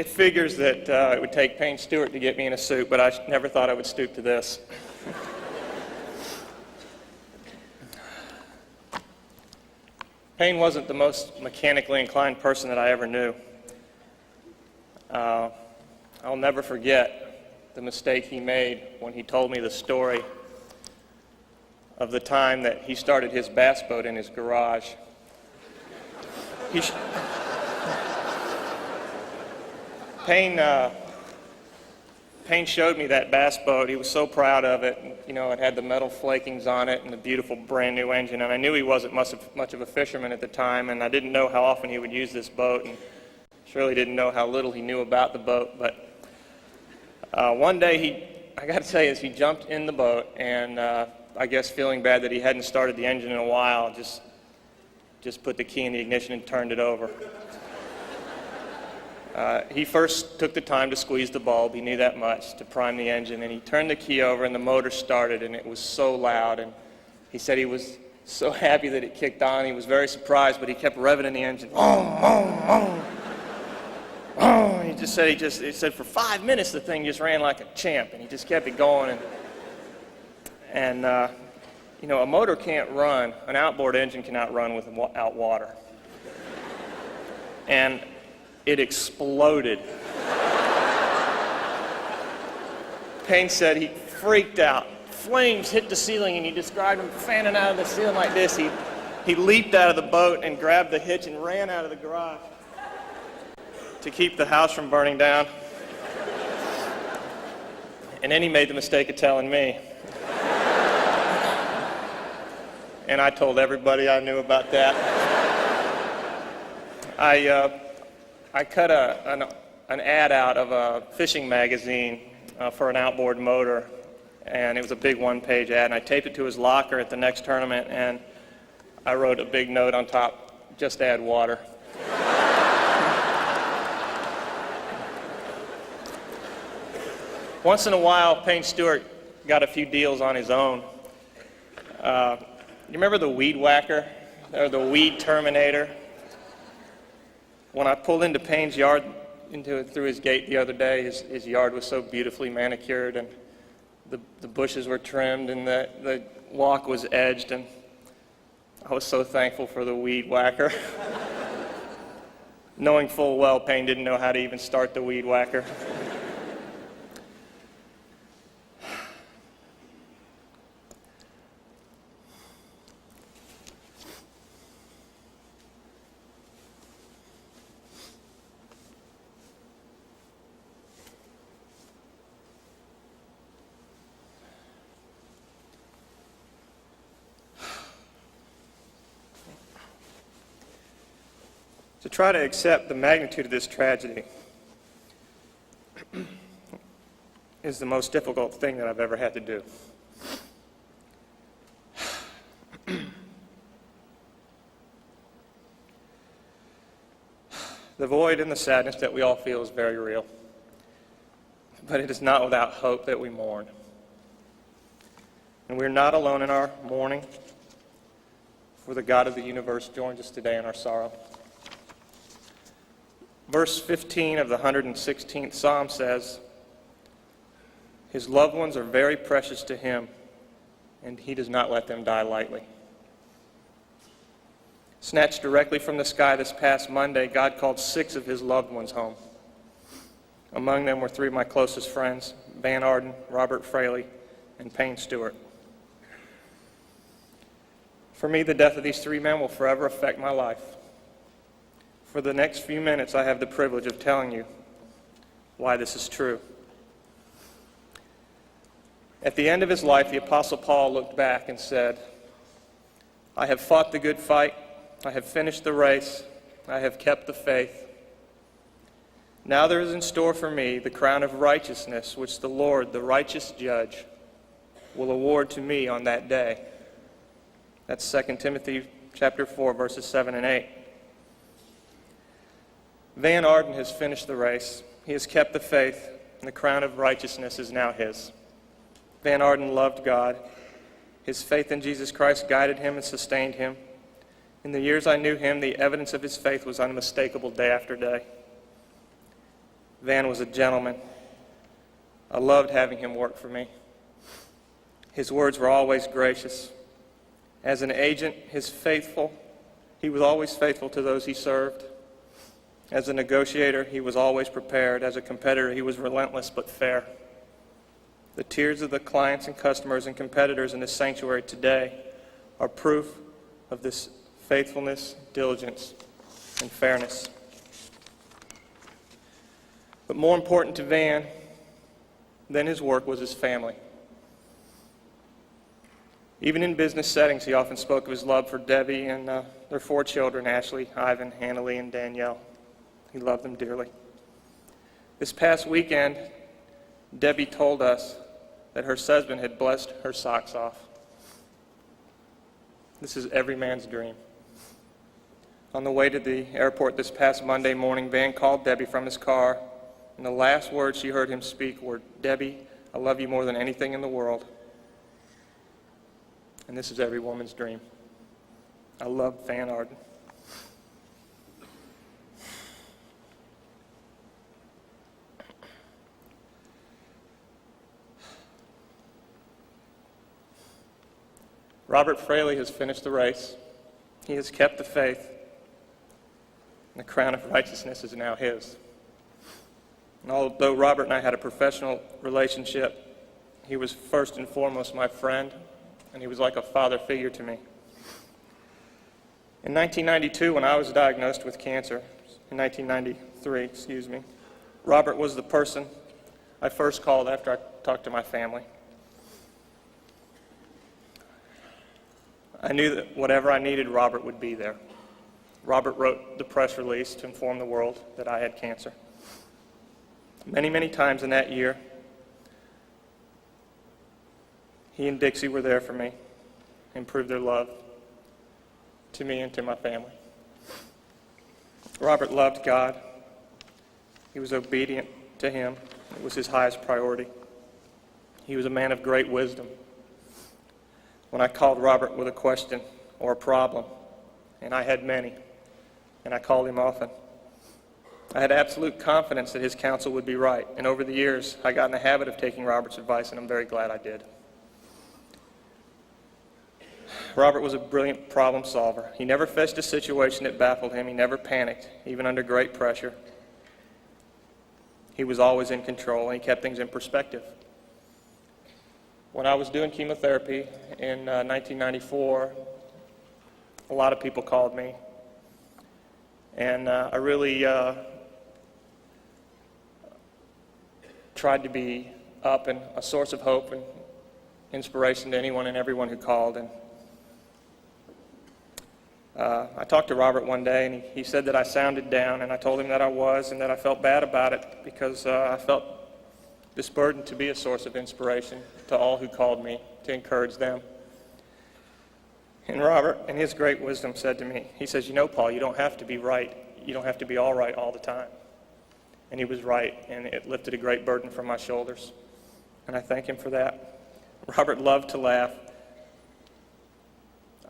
It figures that it would take Payne Stewart to get me in a suit, but I never thought I would stoop to this. Payne wasn't the most mechanically inclined person that I ever knew. I'll never forget the mistake he made when he told me the story of the time that he started his bass boat in his garage. Payne showed me that bass boat. He was so proud of it. You know, it had the metal flakings on it and the beautiful brand new engine. And I knew he wasn't much of a fisherman at the time, and I didn't know how often he would use this boat, and surely didn't know how little he knew about the boat. But one day, I got to tell you, he jumped in the boat, and I guess feeling bad that he hadn't started the engine in a while, just put the key in the ignition and turned it over. He first took the time to squeeze the bulb, he knew that much, to prime the engine, and he turned the key over and the motor started, and it was so loud, and he said he was so happy that it kicked on. He was very surprised, but he kept revving in the engine. He said for 5 minutes the thing just ran like a champ, and he just kept it going, and you know, a motor can't run, an outboard engine cannot run without water. And it exploded. Payne said he freaked out. Flames hit the ceiling, and he described them fanning out of the ceiling like this. He leaped out of the boat and grabbed the hitch and ran out of the garage to keep the house from burning down. And then he made the mistake of telling me. And I told everybody I knew about that. I cut an ad out of a fishing magazine for an outboard motor, and it was a big one-page ad, and I taped it to his locker at the next tournament, and I wrote a big note on top, "Just add water." Once in a while, Payne Stewart got a few deals on his own. You remember the weed whacker, or the weed terminator? When I pulled into Payne's yard, through his gate the other day, his yard was so beautifully manicured, and the bushes were trimmed, and the walk was edged, and I was so thankful for the weed whacker. Knowing full well Payne didn't know how to even start the weed whacker. To try to accept the magnitude of this tragedy is the most difficult thing that I've ever had to do. The void and the sadness that we all feel is very real, but it is not without hope that we mourn. And we're not alone in our mourning, for the God of the universe joins us today in our sorrow. Verse 15 of the 116th Psalm says, "His loved ones are very precious to him, and he does not let them die lightly." Snatched directly from the sky this past Monday, God called 6 of his loved ones home. Among them were 3 of my closest friends, Van Arden, Robert Fraley, and Payne Stewart. For me, the death of these 3 men will forever affect my life. For the next few minutes, I have the privilege of telling you why this is true. At the end of his life, the Apostle Paul looked back and said, "I have fought the good fight, I have finished the race, I have kept the faith. Now there is in store for me the crown of righteousness, which the Lord, the righteous judge, will award to me on that day." That's 2 Timothy chapter 4, verses 7 and 8. Van Arden has finished the race. He has kept the faith, and the crown of righteousness is now his. Van Arden loved God. His faith in Jesus Christ guided him and sustained him. In the years I knew him, the evidence of his faith was unmistakable day after day. Van was a gentleman. I loved having him work for me. His words were always gracious. As an agent, he was always faithful to those he served. As a negotiator, he was always prepared. As a competitor, he was relentless but fair. The tears of the clients and customers and competitors in this sanctuary today are proof of this faithfulness, diligence, and fairness. But more important to Van than his work was his family. Even in business settings, he often spoke of his love for Debbie and their 4 children, Ashley, Ivan, Hannah-Lee, and Danielle. He loved them dearly. This past weekend, Debbie told us that her husband had blessed her socks off. This is every man's dream. On the way to the airport this past Monday morning, Van called Debbie from his car, and the last words she heard him speak were, "Debbie, I love you more than anything in the world." And this is every woman's dream. I love Van Arden. Robert Fraley has finished the race. He has kept the faith. And the crown of righteousness is now his. And although Robert and I had a professional relationship, he was first and foremost my friend, and he was like a father figure to me. In 1992, when I was diagnosed with cancer, in 1993, Robert was the person I first called after I talked to my family. I knew that whatever I needed, Robert would be there. Robert wrote the press release to inform the world that I had cancer. Many, many times in that year, he and Dixie were there for me and proved their love to me and to my family. Robert loved God. He was obedient to Him. It was his highest priority. He was a man of great wisdom. When I called Robert with a question or a problem, and I had many, and I called him often, I had absolute confidence that his counsel would be right. And over the years, I got in the habit of taking Robert's advice, and I'm very glad I did. Robert was a brilliant problem solver. He never faced a situation that baffled him. He never panicked, even under great pressure. He was always in control, and he kept things in perspective. When I was doing chemotherapy in 1994, a lot of people called me, and I really tried to be up and a source of hope and inspiration to anyone and everyone who called. And I talked to Robert one day, and he said that I sounded down, and I told him that I was, and that I felt bad about it because I felt this burden to be a source of inspiration to all who called me, to encourage them. And Robert, in his great wisdom, said to me, he says, "You know, Paul, you don't have to be right. You don't have to be all right all the time." And he was right, and it lifted a great burden from my shoulders. And I thank him for that. Robert loved to laugh.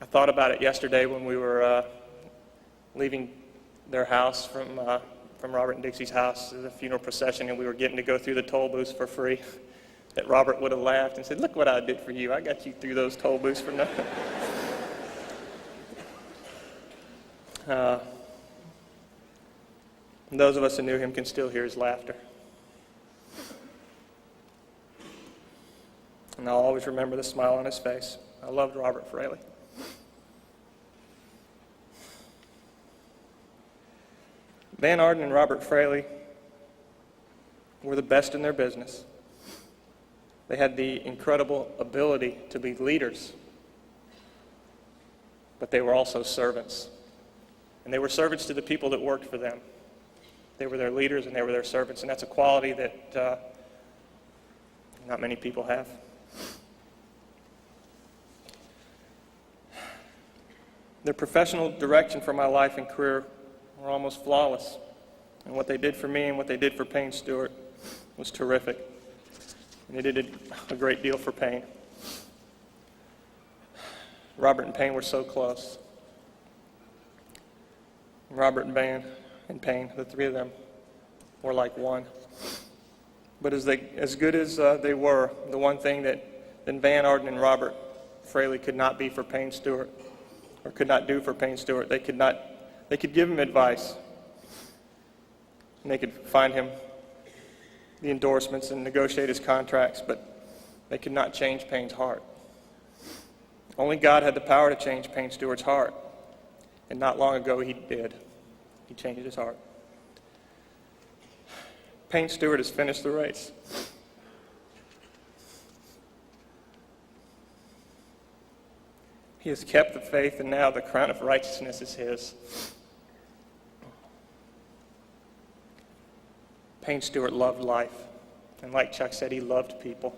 I thought about it yesterday when we were leaving their house from Robert and Dixie's house, the funeral procession, and we were getting to go through the toll booths for free, that Robert would have laughed and said, "Look what I did for you. I got you through those toll booths for nothing." And those of us who knew him can still hear his laughter. And I'll always remember the smile on his face. I loved Robert Fraley. Van Arden and Robert Fraley were the best in their business. They had the incredible ability to be leaders, but they were also servants. And they were servants to the people that worked for them. They were their leaders and they were their servants, and that's a quality that not many people have. Their professional direction for my life and career were almost flawless. And what they did for me and what they did for Payne Stewart was terrific. And they did a great deal for Payne. Robert and Payne were so close. Robert and Payne, the three of them, were like one. But as good as they were, the one thing that Van Arden and Robert Fraley could not be for Payne Stewart, or could not do for Payne Stewart, they could give him advice, and they could find him the endorsements and negotiate his contracts, but they could not change Payne's heart. Only God had the power to change Payne Stewart's heart, and not long ago he did. He changed his heart. Payne Stewart has finished the race. He has kept the faith, and now the crown of righteousness is his. Payne Stewart loved life, and like Chuck said, he loved people.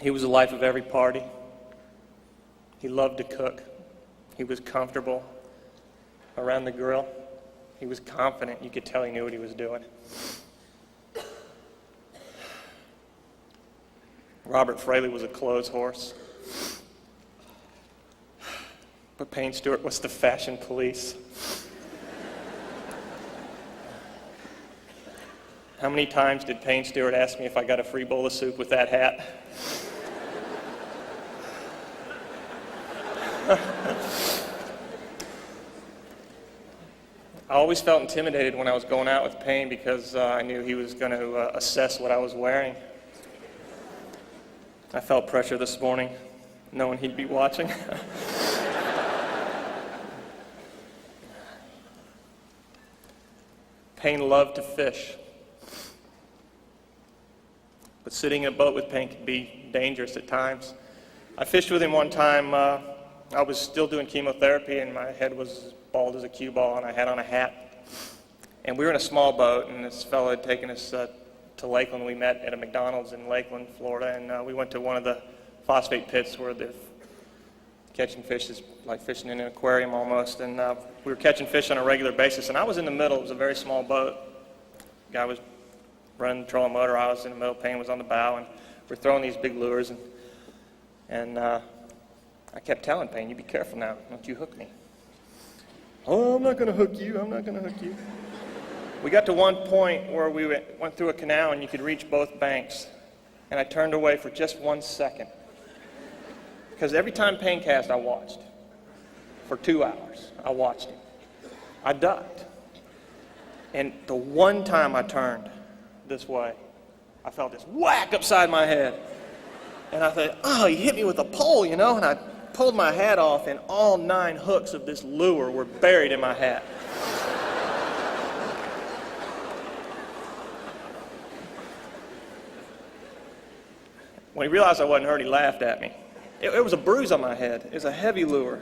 He was the life of every party. He loved to cook. He was comfortable around the grill. He was confident. You could tell he knew what he was doing. Robert Fraley was a clothes horse. But Payne Stewart was the fashion police. How many times did Payne Stewart ask me if I got a free bowl of soup with that hat? I always felt intimidated when I was going out with Payne because I knew he was going to assess what I was wearing. I felt pressure this morning, knowing he'd be watching. Payne loved to fish. But sitting in a boat with Payne could be dangerous at times. I fished with him one time. I was still doing chemotherapy, and my head was bald as a cue ball, and I had on a hat. And we were in a small boat, and this fellow had taken us to Lakeland. We met at a McDonald's in Lakeland, Florida, and we went to one of the phosphate pits where the catching fish is like fishing in an aquarium almost. And we were catching fish on a regular basis, and I was in the middle. It was a very small boat. The guy was running the trolling motor. I was in the middle. Payne was on the bow, and we're throwing these big lures. And I kept telling Payne, "You be careful now. Don't you hook me." "Oh, I'm not going to hook you. I'm not going to hook you." We got to one point where we went through a canal and you could reach both banks. And I turned away for just 1 second. Because every time Payne cast, I watched. For 2 hours, I watched him. I ducked. And the one time I turned this way, I felt this whack upside my head. And I thought, oh, he hit me with a pole, you know? And I pulled my hat off, and all 9 hooks of this lure were buried in my hat. When he realized I wasn't hurt, he laughed at me. It was a bruise on my head. It was a heavy lure.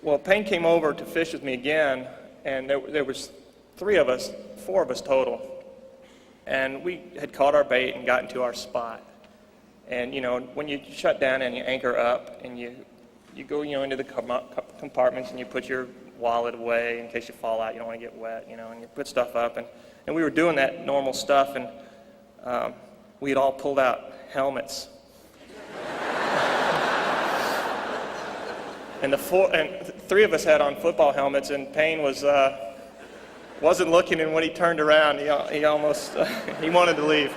Well, Payne came over to fish with me again, and there was 4 of us total. And we had caught our bait and gotten to our spot. And, you know, when you shut down and you anchor up and you go, you know, into the compartments and you put your wallet away in case you fall out, you don't want to get wet, you know, and you put stuff up. And we were doing that normal stuff, and we had all pulled out helmets. And 3 of us had on football helmets, and Payne wasn't looking, and when he turned around, he almost he wanted to leave.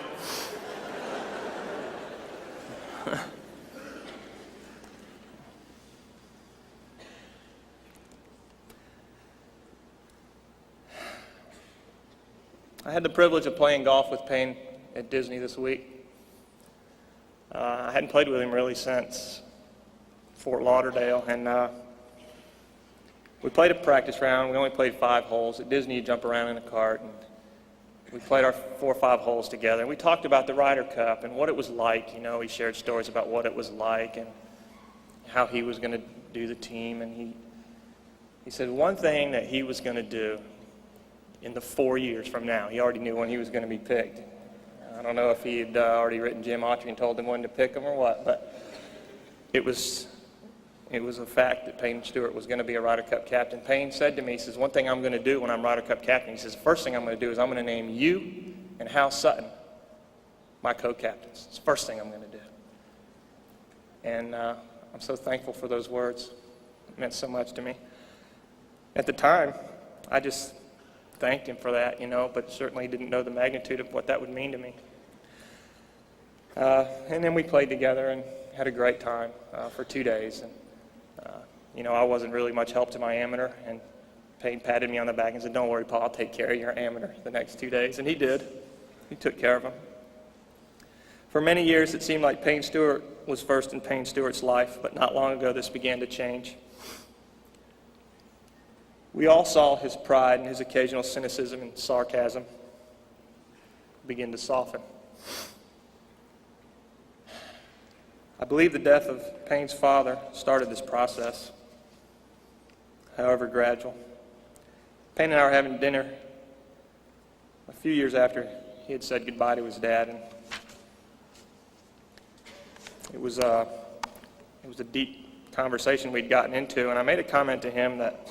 I had the privilege of playing golf with Payne at Disney this week. I hadn't played with him really since Fort Lauderdale, and we played a practice round. We only played 5 holes. At Disney, you jump around in a cart, and we played our 4 or 5 holes together, and we talked about the Ryder Cup and what it was like. You know, he shared stories about what it was like and how he was going to do the team, and he said one thing that he was going to do in the 4 years from now. He already knew when he was going to be picked. I don't know if he had already written Jim Autry and told him when to pick him or what, but it was a fact that Payne Stewart was going to be a Ryder Cup captain. Payne said to me, he says, one thing I'm going to do when I'm Ryder Cup captain, he says, the first thing I'm going to do is I'm going to name you and Hal Sutton my co-captains. It's the first thing I'm going to do. And I'm so thankful for those words. It meant so much to me. At the time, I just thanked him for that, but certainly didn't know the magnitude of what that would mean to me. And then we played together and had a great time for 2 days. And, I wasn't really much help to my amateur, and Payne patted me on the back and said, "Don't worry, Paul, I'll take care of your amateur the next 2 days." And he did. He took care of him. For many years, it seemed like Payne Stewart was first in Payne Stewart's life, but not long ago, this began to change. We all saw his pride and his occasional cynicism and sarcasm begin to soften. I believe the death of Payne's father started this process, however gradual. Payne and I were having dinner a few years after he had said goodbye to his dad, and it was a deep conversation we'd gotten into, and I made a comment to him that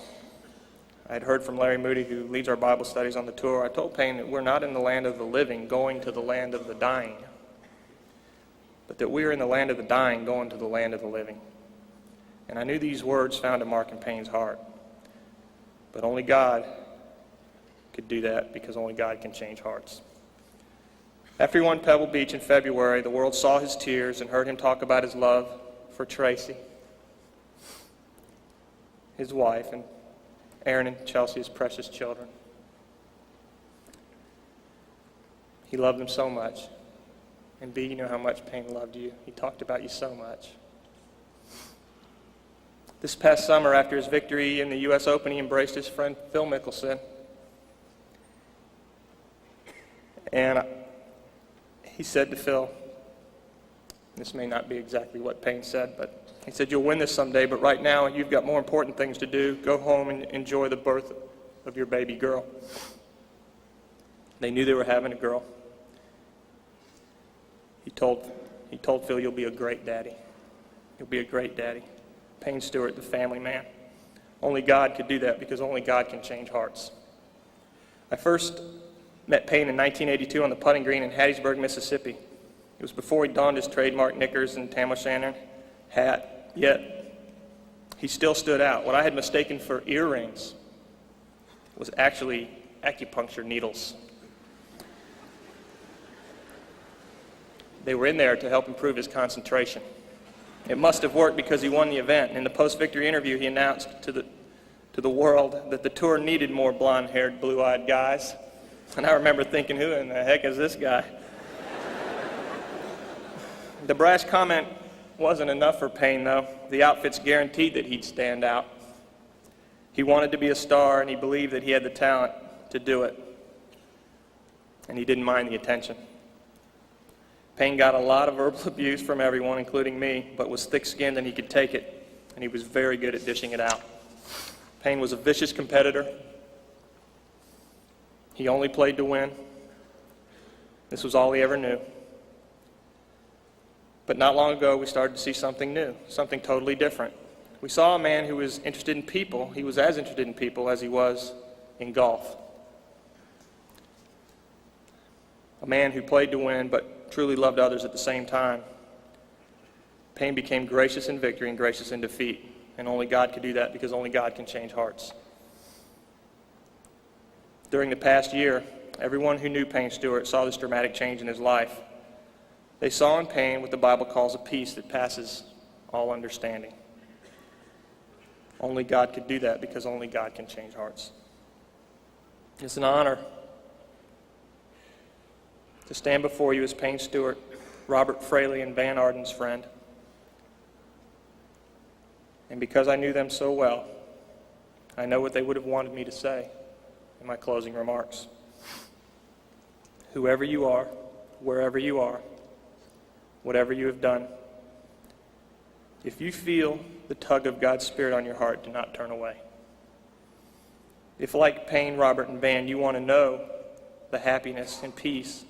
I had heard from Larry Moody, who leads our Bible studies on the tour. I told Payne that we're not in the land of the living going to the land of the dying, but that we are in the land of the dying going to the land of the living. And I knew these words found a mark in Payne's heart. But only God could do that, because only God can change hearts. After he won Pebble Beach in February, the world saw his tears and heard him talk about his love for Tracy, his wife, and Aaron and Chelsea, his precious children. He loved them so much. And B, you know how much Payne loved you. He talked about you so much. This past summer, after his victory in the U.S. Open, he embraced his friend Phil Mickelson. And he said to Phil, this may not be exactly what Payne said, but he said, "You'll win this someday, but right now you've got more important things to do. Go home and enjoy the birth of your baby girl." They knew they were having a girl. He told Phil, "You'll be a great daddy. You'll be a great daddy." Payne Stewart, the family man. Only God could do that, because only God can change hearts. I first met Payne in 1982 on the putting green in Hattiesburg, Mississippi. It was before he donned his trademark knickers and tam o'shanter hat, yet he still stood out. What I had mistaken for earrings was actually acupuncture needles. They were in there to help improve his concentration. It must have worked, because he won the event. And in the post-victory interview, he announced to the world that the tour needed more blonde-haired, blue-eyed guys. And I remember thinking, who in the heck is this guy? The brash comment wasn't enough for Payne, though. The outfits guaranteed that he'd stand out. He wanted to be a star, and he believed that he had the talent to do it. And he didn't mind the attention. Payne got a lot of verbal abuse from everyone, including me, but was thick-skinned and he could take it, and he was very good at dishing it out. Payne was a vicious competitor. He only played to win. This was all he ever knew. But not long ago, we started to see something new, something totally different. We saw a man who was interested in people. He was as interested in people as he was in golf. A man who played to win, but truly loved others at the same time. Payne became gracious in victory and gracious in defeat, and only God could do that, because only God can change hearts. During the past year, everyone who knew Payne Stewart saw this dramatic change in his life. They saw in Payne what the Bible calls a peace that passes all understanding. Only God could do that, because only God can change hearts. It's an honor to stand before you as Payne Stewart, Robert Fraley, and Van Arden's friend. And because I knew them so well, I know what they would have wanted me to say in my closing remarks. Whoever you are, wherever you are, whatever you have done, if you feel the tug of God's Spirit on your heart, do not turn away. If, like Payne, Robert, and Van, you want to know the happiness and peace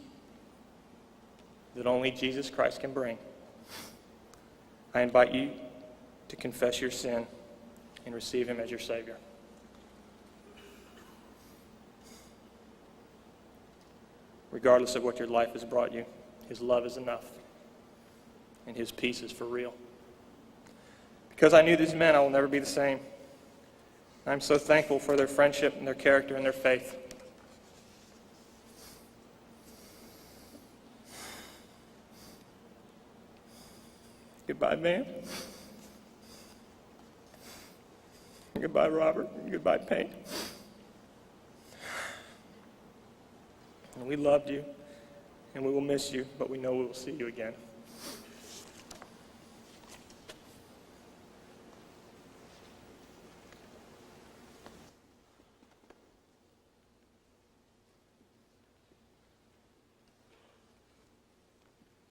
that only Jesus Christ can bring, I invite you to confess your sin and receive Him as your Savior. Regardless of what your life has brought you, His love is enough, and His peace is for real. Because I knew these men, I will never be the same. I'm so thankful for their friendship and their character and their faith. Goodbye, Van. Goodbye, Robert. Goodbye, Payne. And we loved you, and we will miss you, but we know we will see you again.